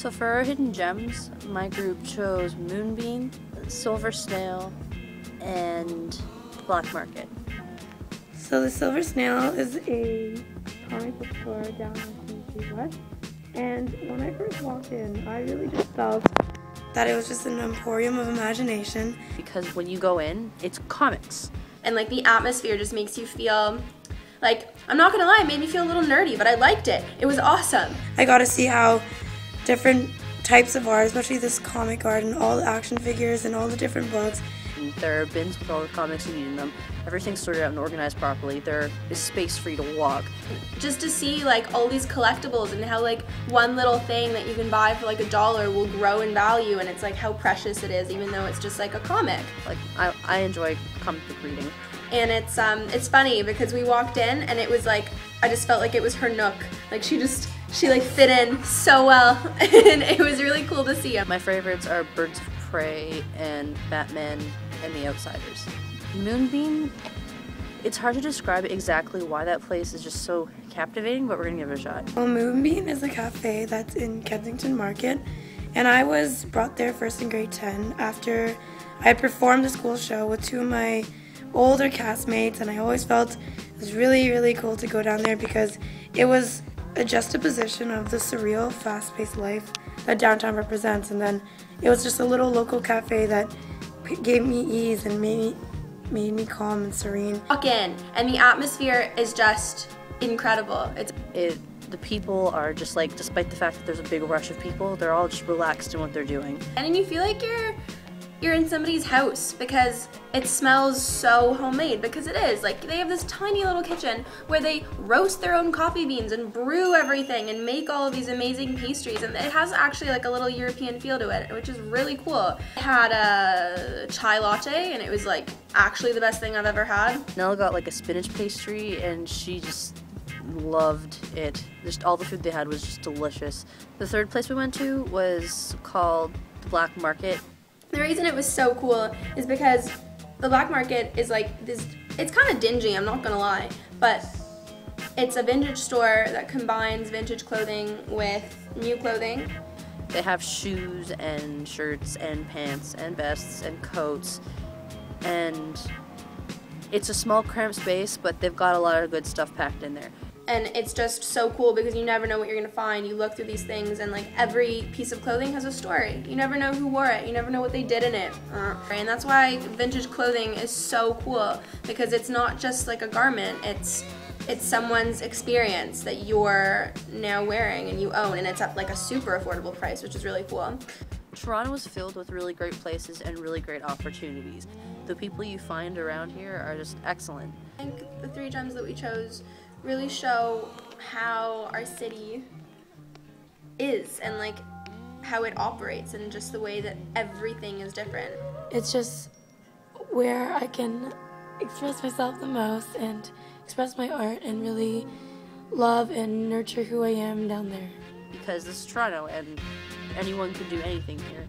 So for our hidden gems, my group chose Moonbean, Silver Snail, and Black Market. So the Silver Snail is a comic book store down in Key West, and when I first walked in, I really just felt that it was just an emporium of imagination. Because when you go in, it's comics. And like the atmosphere just makes you feel like, I'm not gonna lie, it made me feel a little nerdy, but I liked it. It was awesome. I got to see how different types of art, especially this comic art and all the action figures and all the different books. And there are bins with all the comics you need in them. Everything's sorted out and organized properly. There is space for you to walk. Just to see like all these collectibles and how like one little thing that you can buy for like $1 will grow in value, and it's like how precious it is even though it's just like a comic. Like I enjoy comic book reading. And it's funny because we walked in and it was like, I just felt like it was her nook. Like she like fit in so well and it was really cool to see. My favorites are Birds of Prey and Batman and The Outsiders. Moonbean, it's hard to describe exactly why that place is just so captivating, but we're gonna give it a shot. Well, Moonbean is a cafe that's in Kensington Market, and I was brought there first in grade 10 after I performed the school show with two of my older castmates, and I always felt it was really, really cool to go down there because it was a juxtaposition of the surreal, fast-paced life that downtown represents, and then it was just a little local cafe that gave me ease and made me calm and serene. Walk in, and the atmosphere is just incredible. The people are just like, despite the fact that there's a big rush of people, they're all just relaxed in what they're doing. And then you feel like you're in somebody's house because it smells so homemade, because it is. Like, they have this tiny little kitchen where they roast their own coffee beans and brew everything and make all of these amazing pastries, and it has actually like a little European feel to it, which is really cool. I had a chai latte and it was like actually the best thing I've ever had. Nela got like a spinach pastry and she just loved it. Just all the food they had was just delicious. The third place we went to was called the Black Market. The reason it was so cool is because the Black Market is like this, it's kind of dingy, I'm not gonna lie, but it's a vintage store that combines vintage clothing with new clothing. They have shoes and shirts and pants and vests and coats, and it's a small cramped space, but they've got a lot of good stuff packed in there. And it's just so cool because you never know what you're gonna find. You look through these things and like every piece of clothing has a story. You never know who wore it. You never know what they did in it. And that's why vintage clothing is so cool, because it's not just like a garment. It's someone's experience that you're now wearing and you own, and it's at like a super affordable price, which is really cool. Toronto is filled with really great places and really great opportunities. The people you find around here are just excellent. I think the 3 gems that we chose really show how our city is and like how it operates and just the way that everything is different. It's just where I can express myself the most and express my art and really love and nurture who I am down there. Because this is Toronto and anyone can do anything here.